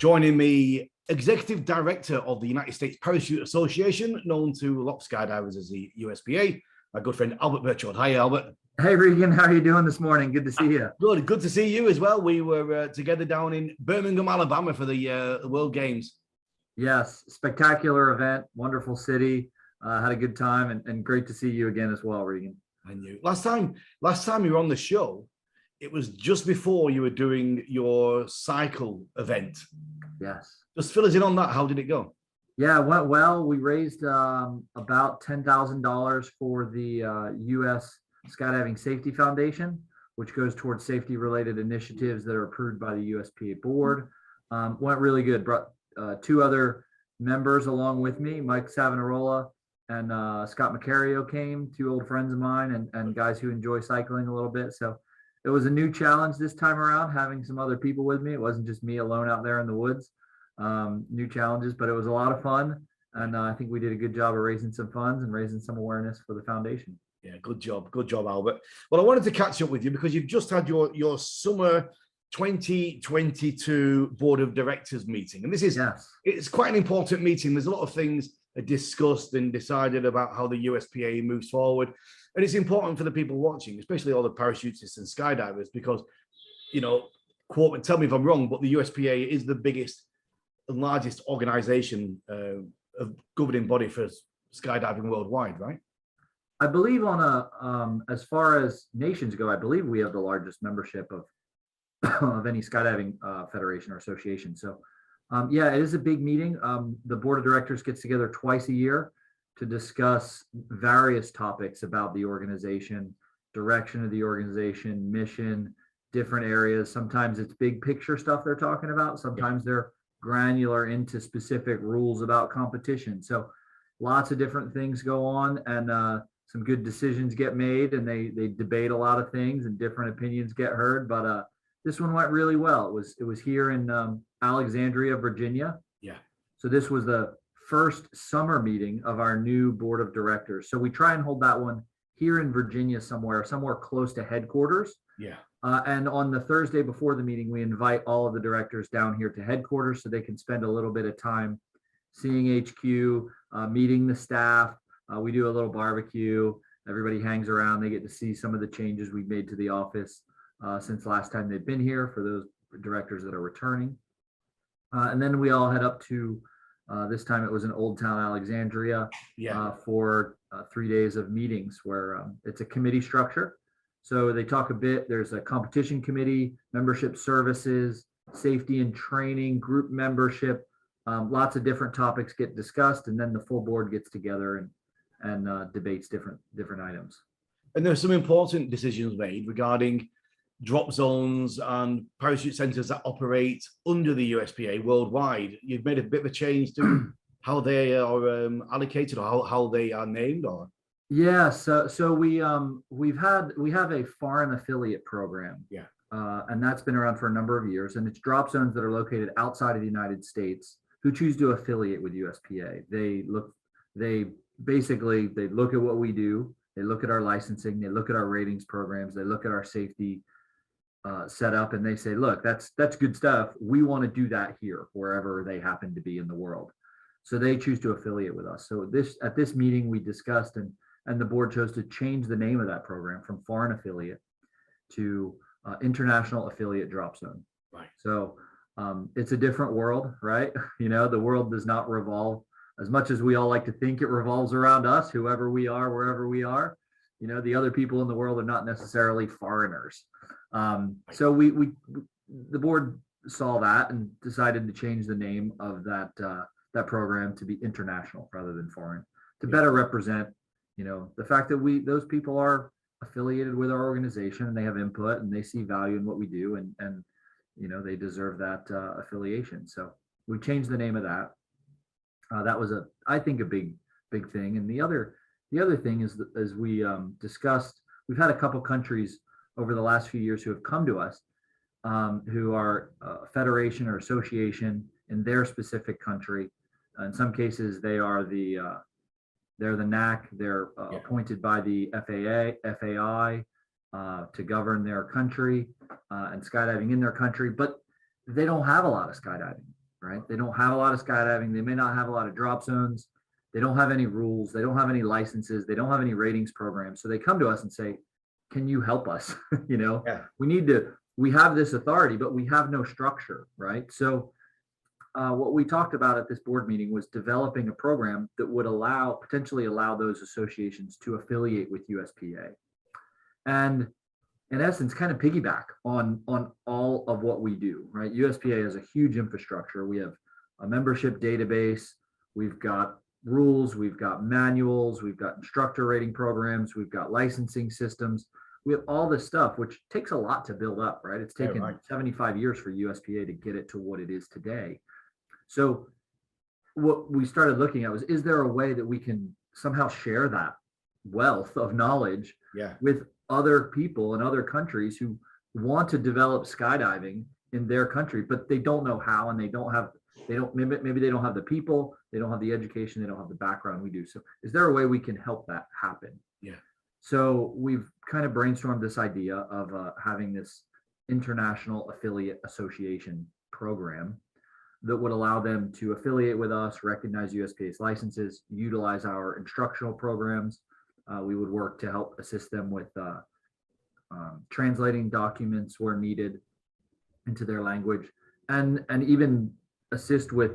Joining me, Executive Director of the United States Parachute Association, known to a lot of skydivers as the USPA, my good friend Albert Berchtold. Hi, Albert. Hey, Regan. How are you doing this morning? Good to see you. Good to see you as well. We were together down in Birmingham, Alabama for the World Games. Yes, spectacular event, wonderful city. Had a good time and great to see you again as well, Regan. And you. Last time you were on the show, it was just before you were doing your cycle event. Yes. Just fill us in on that. How did it go? Yeah, it went well. We raised about $10,000 for the U.S. Skydiving Safety Foundation, which goes towards safety-related initiatives that are approved by the USPA board. Went really good. Brought two other members along with me, Mike Savonarola and Scott Macario came, two old friends of mine and guys who enjoy cycling a little bit. So it was a new challenge this time around, having some other people with me. It wasn't just me alone out there in the woods. New challenges, but it was a lot of fun. And I think we did a good job of raising some funds and raising some awareness for the foundation. Yeah, good job, Albert. Well, I wanted to catch up with you because you've just had your summer 2022 board of directors meeting, and this is It's quite an important meeting. There's a lot of things discussed and decided about how the USPA moves forward, and it's important for the people watching, especially all the parachutists and skydivers, because quote and tell me if I'm wrong, but the USPA is the biggest and largest organization of governing body for skydiving worldwide, right? I believe as far as nations go, I believe we have the largest membership of any skydiving federation or association. So yeah, it is a big meeting. The board of directors gets together twice a year to discuss various topics about the organization, direction of the organization, mission, different areas. Sometimes it's big picture stuff they're talking about. Sometimes they're granular into specific rules about competition. So lots of different things go on, and some good decisions get made, and they debate a lot of things and different opinions get heard. But this one went really well. It was here in Alexandria, Virginia. Yeah. So this was the first summer meeting of our new board of directors. So we try and hold that one here in Virginia somewhere close to headquarters. Yeah. And on the Thursday before the meeting, we invite all of the directors down here to headquarters so they can spend a little bit of time seeing HQ, meeting the staff. We do a little barbecue. Everybody hangs around. They get to see some of the changes we've made to the office since last time they've been here for those directors that are returning. And then we all head up to, this time it was in Old Town Alexandria for 3 days of meetings where it's a committee structure. So they talk a bit. There's a competition committee, membership services, safety and training, group membership. Lots of different topics get discussed, and then the full board gets together and debates different items. And there are some important decisions made regarding drop zones and parachute centers that operate under the USPA worldwide. You've made a bit of a change to how they are allocated or how they are named, or? Yeah, so we have a foreign affiliate program. Yeah. And that's been around for a number of years, and it's drop zones that are located outside of the United States who choose to affiliate with USPA. They look at what we do, they look at our licensing, they look at our ratings programs, they look at our safety setup, and they say, look, that's good stuff. We want to do that here, wherever they happen to be in the world. So they choose to affiliate with us. So at this meeting we discussed, and the board chose to change the name of that program from foreign affiliate to international affiliate drop zone. Right. So it's a different world, right? The world does not revolve as much as we all like to think it revolves around us, whoever we are, wherever we are. The other people in the world are not necessarily foreigners. So the board saw that and decided to change the name of that program to be international rather than foreign, to better represent the fact that those people are affiliated with our organization and they have input and they see value in what we do, and they deserve that affiliation. So we changed the name of that. That was I think a big thing. And the other thing is that, as we discussed, we've had a couple countries over the last few years who have come to us, who are a federation or association in their specific country. In some cases, they're the NAC. They're appointed by the FAI to govern their country and skydiving in their country, but they don't have a lot of skydiving. right? They don't have a lot of skydiving. They may not have a lot of drop zones. They don't have any rules. They don't have any licenses. They don't have any ratings programs. So they come to us and say, can you help us? Yeah. We have this authority, but we have no structure, right? So what we talked about at this board meeting was developing a program that would potentially allow those associations to affiliate with USPA. And in essence, kind of piggyback on all of what we do, right? USPA has a huge infrastructure. We have a membership database. We've got rules. We've got manuals. We've got instructor rating programs. We've got licensing systems. We have all this stuff, which takes a lot to build up, right? It's taken 75 years for USPA to get it to what it is today. So what we started looking at was, is there a way that we can somehow share that wealth of knowledge with other people in other countries who want to develop skydiving in their country, but they don't know how, and maybe they don't have the people, they don't have the education, they don't have the background we do. So is there a way we can help that happen? Yeah. So we've kind of brainstormed this idea of having this international affiliate association program that would allow them to affiliate with us, recognize USPA's licenses, utilize our instructional programs. We would work to help assist them with translating documents where needed into their language, and even assist with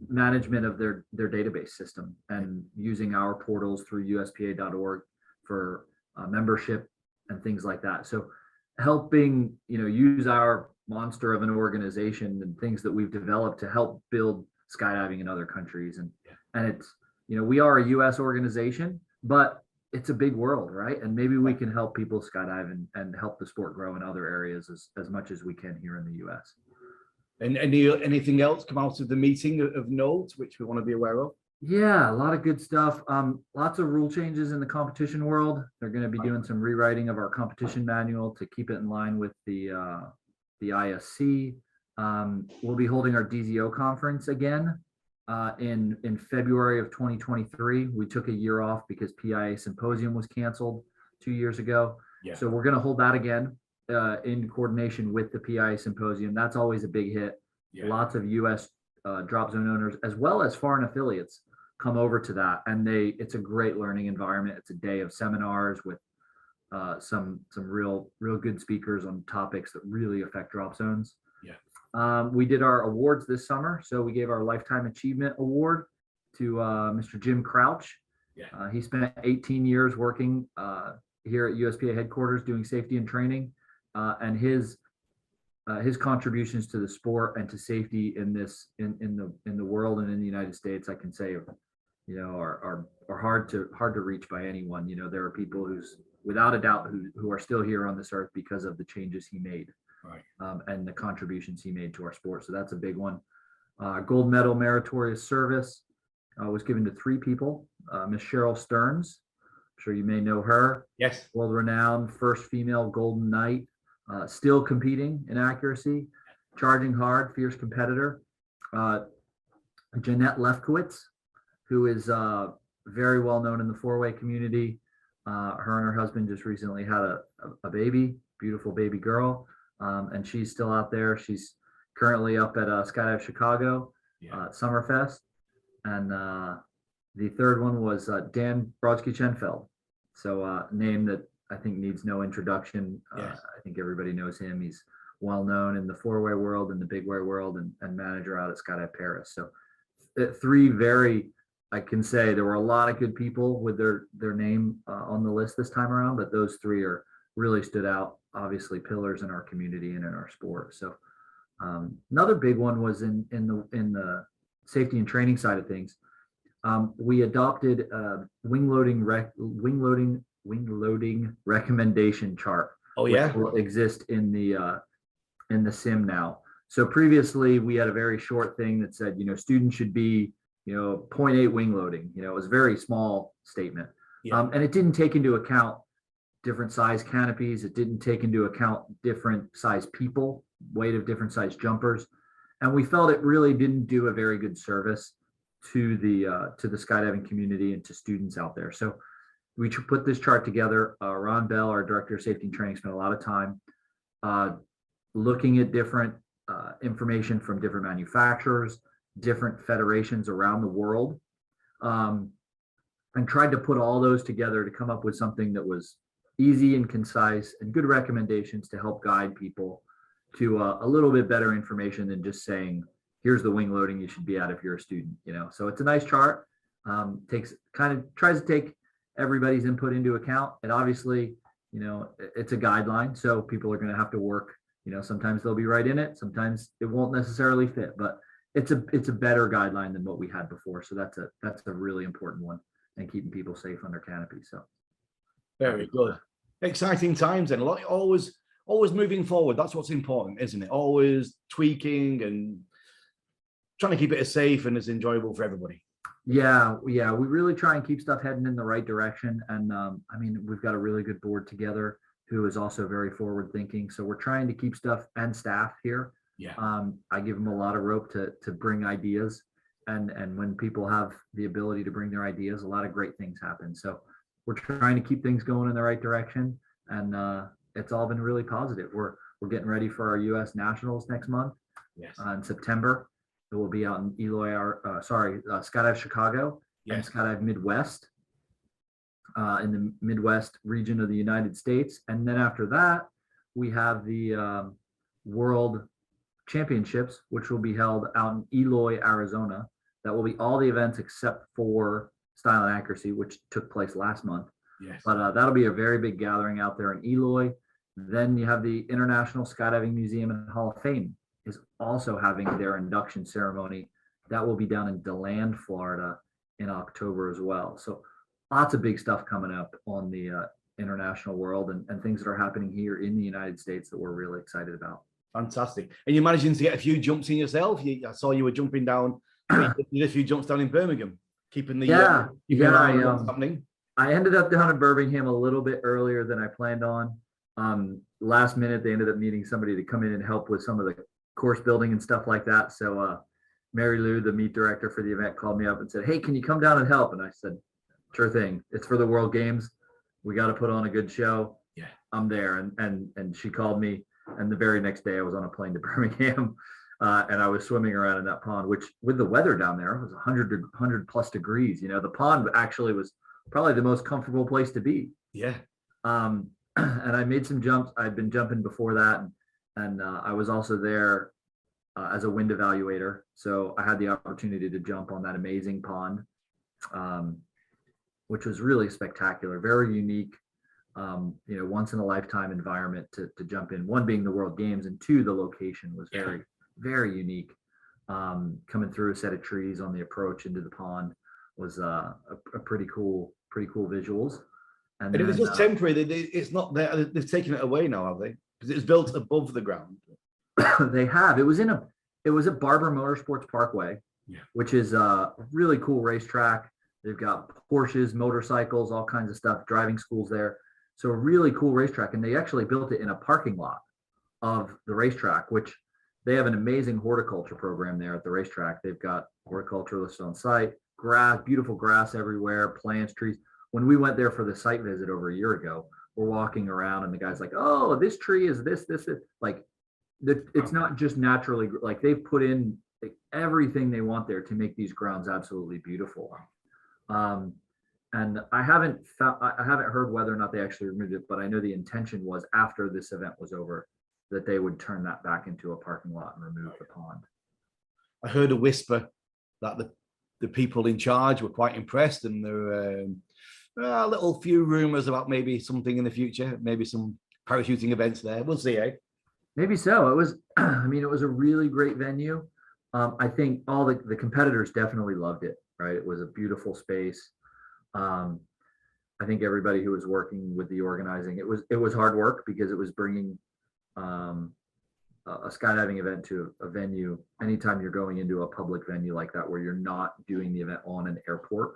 management of their database system and using our portals through uspa.org for membership and things like that. So helping, use our monster of an organization and things that we've developed to help build skydiving in other countries. And it's, we are a US organization, but it's a big world, right? And maybe we can help people skydive and help the sport grow in other areas as much as we can here in the US. And anything else come out of the meeting of note, which we want to be aware of? Yeah, a lot of good stuff. Lots of rule changes in the competition world. They're going to be doing some rewriting of our competition manual to keep it in line with the ISC. We'll be holding our DZO conference again in February of 2023. We took a year off because PIA Symposium was canceled 2 years ago. Yeah. So we're going to hold that again in coordination with the PIA Symposium. That's always a big hit. Yeah. Lots of US drop zone owners as well as foreign affiliates come over to that, and it's a great learning environment. It's a day of seminars with some real good speakers on topics that really affect drop zones. Yeah. We did our awards this summer, so we gave our Lifetime Achievement Award to Mr. Jim Crouch. Yeah. He spent 18 years working here at USPA headquarters doing safety and training, and his contributions to the sport and to safety in the world and in the United States, I can say, are hard to reach by anyone. There are people who's without a doubt who are still here on this earth because of the changes he made, right, and the contributions he made to our sport. So that's a big one. Gold medal meritorious service was given to 3 people. Miss Cheryl Stearns, I'm sure you may know her. Yes. World-renowned first female Golden Knight. Still competing in accuracy, charging hard, fierce competitor. Jeanette Lefkowitz, who is very well known in the 4-way community. Her and her husband just recently had a baby, beautiful baby girl, and she's still out there. She's currently up at Skydive Chicago, Summerfest. And the third one was Dan Brodsky-Schenfeld. So a name that I think needs no introduction. Yes. I think everybody knows him. He's well known in the 4-way world and the big way world, and manager out at Skydive Paris. So 3 very, I can say there were a lot of good people with their name on the list this time around, but those 3 are really stood out, obviously pillars in our community and in our sport. So another big one was in the safety and training side of things. We adopted wing loading recommendation chart. Oh yeah, which will exist in the sim now. So previously we had a very short thing that said, students should be, 0.8 wing loading. It was a very small statement. Yeah. And it didn't take into account different size canopies. It didn't take into account different size people, weight of different size jumpers. And we felt it really didn't do a very good service to the skydiving community and to students out there. So we put this chart together. Ron Bell, our director of safety and training, spent a lot of time looking at different information from different manufacturers, different federations around the world, and tried to put all those together to come up with something that was easy and concise and good recommendations to help guide people to a little bit better information than just saying, here's the wing loading you should be at if you're a student, So it's a nice chart. Tries to take everybody's input into account. And obviously, it's a guideline. So people are going to have to work, sometimes they'll be right in it. Sometimes it won't necessarily fit, but it's a better guideline than what we had before. So that's a really important one, and keeping people safe under canopy. So very good. Exciting times, and always moving forward. That's what's important, isn't it? Always tweaking and trying to keep it as safe and as enjoyable for everybody. Yeah. We really try and keep stuff heading in the right direction. And we've got a really good board together who is also very forward thinking. So we're trying to keep stuff and staff here. Yeah. I give them a lot of rope to bring ideas, and when people have the ability to bring their ideas, a lot of great things happen. So we're trying to keep things going in the right direction, and it's all been really positive. We're getting ready for our U.S. Nationals next month. Yes. In September. It will be out in Skydive Chicago. Yes. And Skydive Midwest, in the Midwest region of the United States. And then after that, we have the World Championships, which will be held out in Eloy, Arizona. That will be all the events except for Style and Accuracy, which took place last month. Yes. But that'll be a very big gathering out there in Eloy. Then you have the International Skydiving Museum and Hall of Fame is also having their induction ceremony. That will be down in DeLand, Florida in October as well. So lots of big stuff coming up on the international world, and things that are happening here in the United States that we're really excited about. Fantastic. And you're managing to get a few jumps in yourself. I saw you were jumping down. You did a few jumps down in Birmingham, keeping the what's happening. I ended up down in Birmingham a little bit earlier than I planned on. Last minute, they ended up needing somebody to come in and help with some of the course building and stuff like that. So Mary Lou, the meet director for the event, called me up and said, "Hey, can you come down and help?" And I said, "Sure thing. It's for the World Games. We got to put on a good show." Yeah, I'm there. And she called me, and the very next day I was on a plane to Birmingham, and I was swimming around in that pond, which with the weather down there, it was 100 plus degrees. The pond actually was probably the most comfortable place to be. Yeah. And I made some jumps. I'd been jumping before that. And I was also there as a wind evaluator. So I had the opportunity to jump on that amazing pond, which was really spectacular, very unique, once in a lifetime environment to jump in. One being the World Games, and two, the location was very, very unique. Coming through a set of trees on the approach into the pond was a pretty cool visuals. And it was just temporary. It's not there. They've taken it away now, have they? Because it was built above the ground. They have. It was at Barber Motorsports Parkway, which is a really cool racetrack. They've got Porsches, motorcycles, all kinds of stuff, driving schools there. So a really cool racetrack. And they actually built it in a parking lot of the racetrack, which they have an amazing horticulture program there at the racetrack. They've got horticulturalists on site, grass, beautiful grass everywhere, plants, trees. When we went there for the site visit over a year ago, we're walking around and the guy's like, "Oh, this tree is this." Like, it's not just naturally, like they've put in everything they want there to make these grounds absolutely beautiful. And I haven't heard whether or not they actually removed it, but I know the intention was after this event was over that they would turn that back into a parking lot and remove the pond. I heard a whisper that the people in charge were quite impressed, and there were a little few rumors about maybe something in the future, maybe some parachuting events there. We'll see, eh? Maybe so. It was, it was a really great venue. I think all the competitors definitely loved it, right? It was a beautiful space. I think everybody who was working with the organizing, it was hard work because it was bringing a skydiving event to a venue. Anytime you're going into a public venue like that, where you're not doing the event on an airport,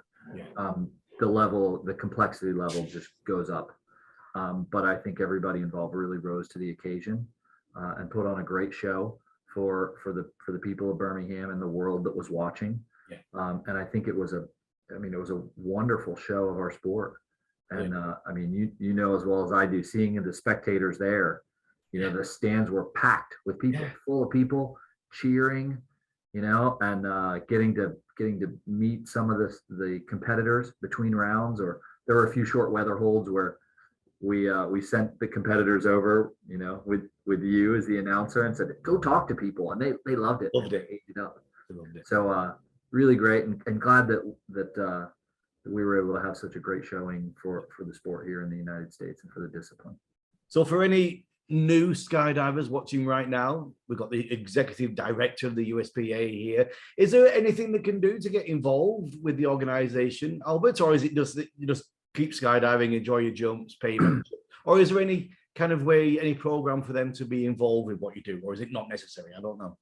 the complexity level just goes up. But I think everybody involved really rose to the occasion and put on a great show for the people of Birmingham and the world that was watching. And I think it was a wonderful show of our sport. And you know as well as I do, seeing the spectators there, You know, the stands were packed with people, full of people cheering, you know, and getting to meet some of the competitors between rounds. Or there were a few short weather holds where we sent the competitors over, you know, with you as the announcer, and said, go talk to people, and they loved it. Loved it. They ate it up. They loved it. So really great, and glad that we were able to have such a great showing for the sport here in the United States and for the discipline. So for any new skydivers watching right now, we've got the executive director of the USPA here. Is there anything they can do to get involved with the organization, Albert, or is it just that you just keep skydiving, enjoy your jumps, pay membership? Or is there any kind of way, any program for them to be involved with what you do, or is it not necessary? I don't know.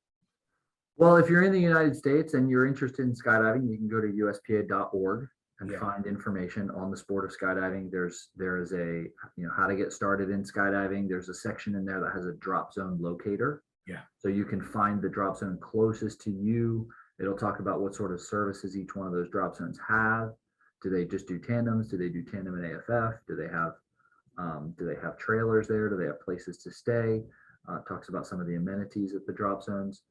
Well, if you're in the United States and you're interested in skydiving, you can go to uspa.org and find information on the sport of skydiving. There is a, you know, how to get started in skydiving. There's a section in there that has a drop zone locator. Yeah. So you can find the drop zone closest to you. It'll talk about what sort of services each one of those drop zones have. Do they just do tandems? Do they do tandem and AFF? Do they have trailers there? Do they have places to stay? It talks about some of the amenities at the drop zones.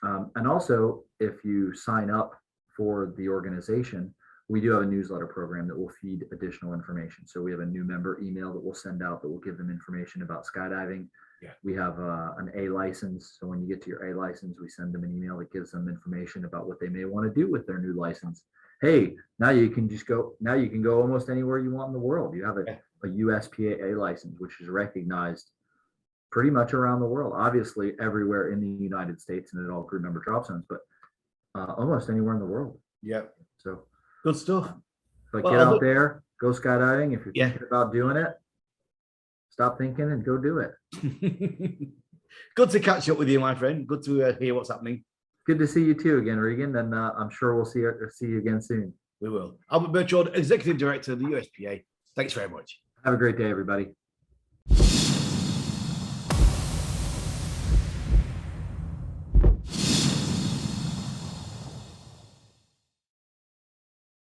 And also, if you sign up for the organization, we do have a newsletter program that will feed additional information. So we have a new member email that we'll send out that will give them information about skydiving. Yeah. We have an A license. So when you get to your A license, we send them an email that gives them information about what they may want to do with their new license. Hey, now you can go almost anywhere you want in the world. You have a USPA A license, which is recognized pretty much around the world, obviously everywhere in the United States and at all crew member drop zones, but almost anywhere in the world. Yeah. So good stuff. But get out there, go skydiving. If you're thinking about doing it, stop thinking and go do it. Good to catch up with you, my friend. Good to hear what's happening. Good to see you too again, Regan. And I'm sure we'll see you again soon. We will. Albert Berchtold, Executive Director of the USPA. Thanks very much. Have a great day, everybody.